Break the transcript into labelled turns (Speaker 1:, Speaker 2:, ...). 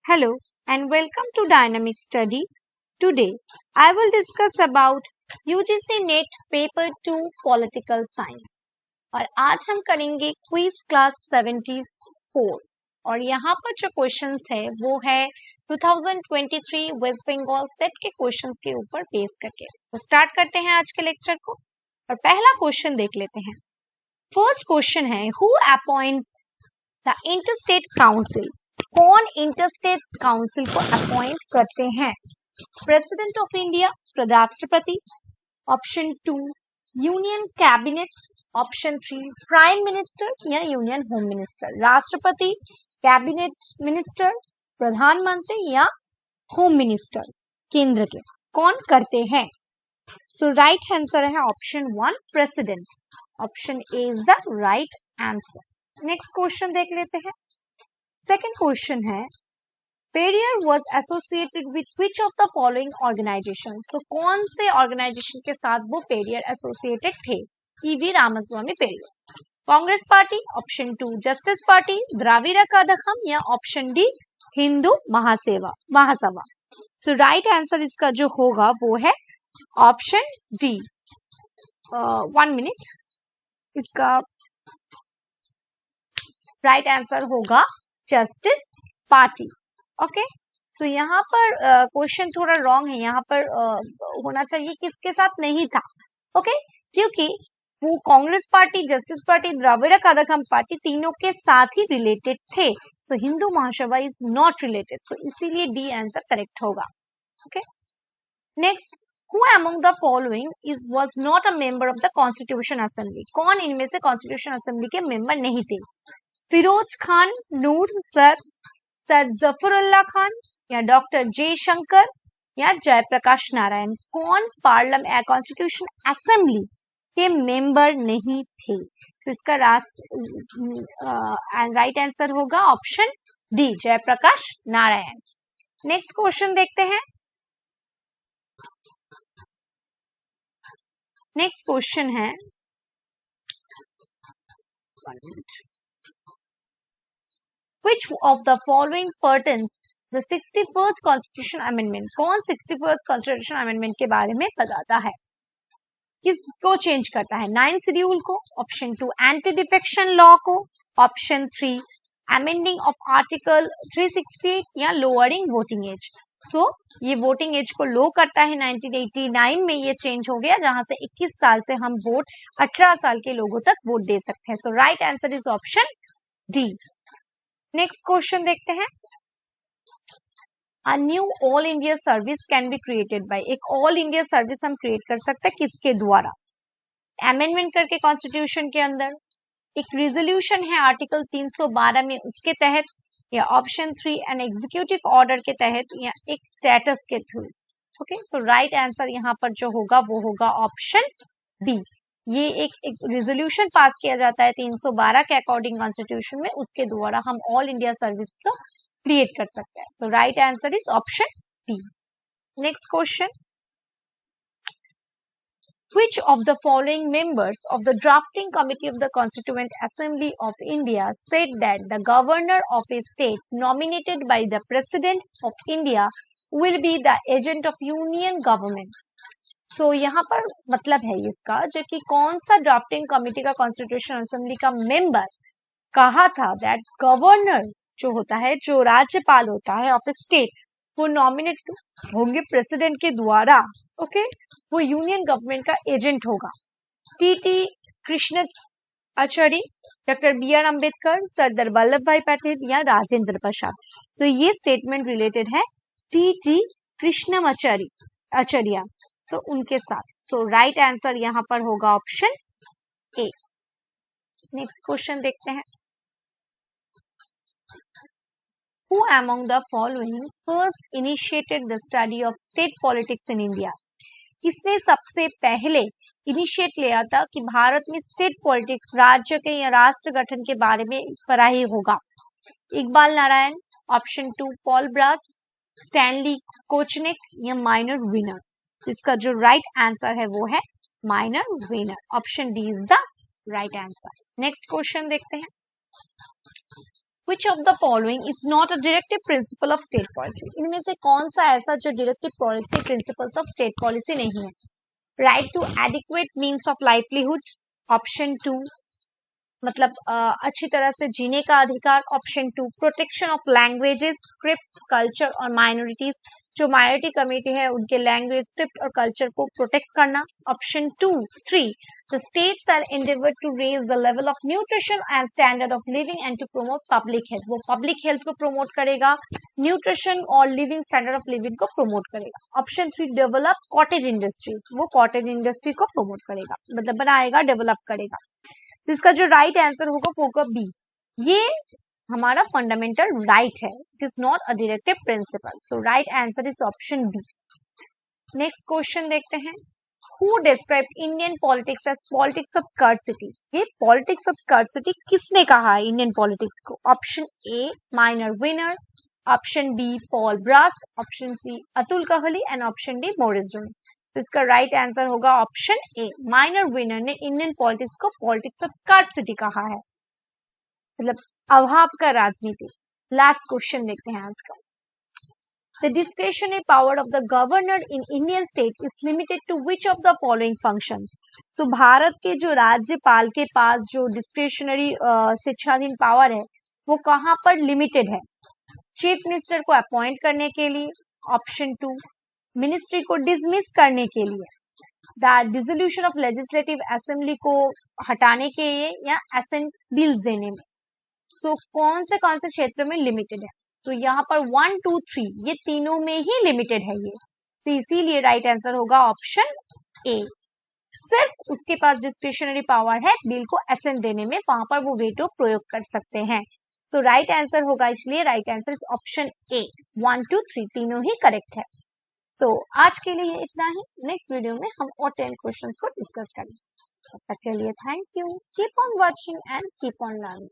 Speaker 1: Hello and welcome to Dynamic Study. Today I will discuss about UGC NET Paper 2 Political Science और आज हम करेंगे quiz class 74 और यहाँ पर जो क्वेश्चंस है वो है 2023 वेस्ट बंगाल सेट के क्वेश्चंस के ऊपर बेस करके। तो स्टार्ट करते हैं आज के लेक्चर को और पहला क्वेश्चन देख लेते हैं। फर्स्ट क्वेश्चन है who appoints the interstate council, कौन इंटरस्टेट काउंसिल को अपॉइंट करते हैं? प्रेसिडेंट ऑफ इंडिया, राष्ट्रपति, option 2 union cabinet, option 3 prime minister या यूनियन होम मिनिस्टर। राष्ट्रपति, कैबिनेट मिनिस्टर, प्रधानमंत्री या होम मिनिस्टर केंद्र के कौन करते हैं? सो राइट आंसर है option 1 president. Option A is the right answer. Next question देख लेते हैं। सेकेंड क्वेश्चन है Periyar was associated with which of the following organisation. So कौन से ऑर्गेनाइजेशन के साथ वो पेरियर एसोसिएटेड थे? E V Ramaswamy Periyar. Congress party, option 2 Justice Party, Dravida Kazhagam या option D Hindu Mahasabha. So right answer इसका जो होगा वो है ऑप्शन डी। 1 मिनट, इसका राइट आंसर होगा जस्टिस पार्टी। ओके, सो यहाँ पर क्वेश्चन थोड़ा रॉन्ग है। यहाँ पर होना चाहिए किसके साथ नहीं था। ओके, क्योंकि वो Congress party, justice Party, Dravida Kazhagam party तीनों के साथ ही रिलेटेड थे। सो Hindu Mahasabha is not related, सो इसीलिए डी आंसर करेक्ट होगा। Okay, next, who among the following is was not a member of the constitution assembly. कौन इनमें से कॉन्स्टिट्यूशन असेंबली के मेंबर नहीं थे? फिरोज खान नूर, सर जफरुल्लाह खान या डॉक्टर जयशंकर या जयप्रकाश नारायण। कौन पार्लियामेंट कॉन्स्टिट्यूशन असेंबली के मेंबर नहीं थे? तो इसका राइट आंसर होगा option D Jayaprakash Narayan. Next question देखते हैं। नेक्स्ट क्वेश्चन है Which of the following pertains the 61st Constitution Amendment? कौन 61st Constitution Amendment के बारे में बताता है? किसको चेंज करता है? 9th शेड्यूल को, ऑप्शन 2 एंटी डिफेक्शन लॉ को, ऑप्शन 3 अमेंडिंग ऑफ आर्टिकल 360 या लोअरिंग वोटिंग एज। सो ये वोटिंग एज को लो करता है। 1989 में ये चेंज हो गया, जहां से 21 साल से हम वोट 18 साल के लोगों तक वोट दे सकते हैं। So right answer is option D. Next question देखते हैं। A new all India service can be created by. एक ऑल इंडिया सर्विस हम क्रिएट कर सकते हैं किसके द्वारा? अमेंडमेंट करके कॉन्स्टिट्यूशन के अंदर, एक रिजोल्यूशन है आर्टिकल 312 में उसके तहत, या ऑप्शन 3 एन एग्जीक्यूटिव ऑर्डर के तहत, या एक स्टेटस के थ्रू। ओके, सो राइट आंसर यहाँ पर जो होगा वो होगा ऑप्शन बी। ये एक रिजोल्यूशन पास किया जाता है 312 के अकॉर्डिंग कॉन्स्टिट्यूशन में, उसके द्वारा हम ऑल इंडिया सर्विस को क्रिएट कर सकते हैं। So right answer is option B. Next question, which of the following members of the drafting committee of the Constituent Assembly of India said that the governor of a state nominated by the President of India will be the agent of union government? सो यहाँ पर मतलब है इसका जो कि कौन सा drafting committee का कॉन्स्टिट्यूशन असेंबली का मेंबर कहा था दैट गवर्नर जो होता है, जो राज्यपाल होता है ऑफ स्टेट, वो नॉमिनेट होंगे प्रेसिडेंट के द्वारा। ओके, वो यूनियन गवर्नमेंट का एजेंट होगा। T Krishnacharya, doctor B R Ambedkar, Sardar Vallabh Bhai Patel या राजेंद्र प्रसाद। सो ये स्टेटमेंट रिलेटेड है टी कृष्णाचार्य, तो उनके साथ। सो राइट आंसर यहाँ पर होगा ऑप्शन ए। नेक्स्ट क्वेश्चन देखते हैं। Who among the following first initiated the study of state politics in India? किसने सबसे पहले इनिशिएट लिया था कि भारत में स्टेट पॉलिटिक्स, राज्य के या राष्ट्र गठन के बारे में पढ़ाई होगा? Iqbal Narayan, option 2 Paul Brass, Stanley Kochanek या माइनर विनर। इसका जो राइट आंसर है वो है Myron Weiner. Option D is the right answer. Next question देखते हैं। Which of the following is not a directive principle of state policy, इनमें से कौन सा ऐसा जो directive policy principles of state policy नहीं है? Right to adequate means of livelihood, option 2 मतलब अच्छी तरह से जीने का अधिकार, option 2 protection of languages, script, culture और माइनॉरिटीज, जो माइनॉरिटी कम्युनिटी है उनके लैंग्वेज, स्क्रिप्ट और कल्चर को प्रोटेक्ट करना, option 3 the states are endeavored to raise the level of nutrition and standard of living and to promote public health, वो public health को promote करेगा, nutrition और living standard of living को promote करेगा, option 3 develop cottage industries, वो cottage industry को promote करेगा, मतलब बनाएगा, develop करेगा। तो इसका जो राइट आंसर होगा वो होगा बी, ये हमारा फंडामेंटल राइट है, it is not a directive principle, so right answer is option B. Next question देखते हैं, who describe Indian politics as politics of scarcity, ये पॉलिटिक्स ऑफ स्कार्सिटी किसने कहा है इंडियन पॉलिटिक्स को? Option A Myron Weiner, option B Paul Brass, option C Atul Kohli and option D Morris Jones. तो इसका right answer होगा ऑप्शन ए, माइनर विनर ने Indian politics को पॉलिटिक्स ऑफ स्कार्सिटी कहा है, मतलब अभाव का राजनीति। लास्ट क्वेश्चन देखते हैं आज का, The discretionary power of the governor in Indian state is limited to which of the following functions? So Bharat के जो राज्यपाल के पास जो डिस्क्रिशनरी शिक्षाधीन पावर है वो कहाँ पर लिमिटेड है? चीफ मिनिस्टर को अपॉइंट करने के लिए, ऑप्शन 2 मिनिस्ट्री को डिसमिस करने के लिए, the dissolution of legislative assembly को हटाने के लिए, या असेंट बिल्स देने में। सो कौन से क्षेत्र में लिमिटेड है? तो यहाँ पर 1, 2, 3 ये तीनों में ही लिमिटेड है ये, तो इसीलिए राइट आंसर होगा ऑप्शन ए, सिर्फ उसके पास डिस्क्रिशनरी पावर है बिल को असेंट देने में, वहां पर वो वेटो प्रयोग कर सकते हैं। सो राइट आंसर होगा, इसलिए right answer is option A, 1, 2, 3 तीनों ही करेक्ट है। सो आज के लिए इतना ही, नेक्स्ट वीडियो में हम और 10 क्वेश्चंस को डिस्कस करेंगे। तब तक के लिए thank you, keep on watching and keep on learning.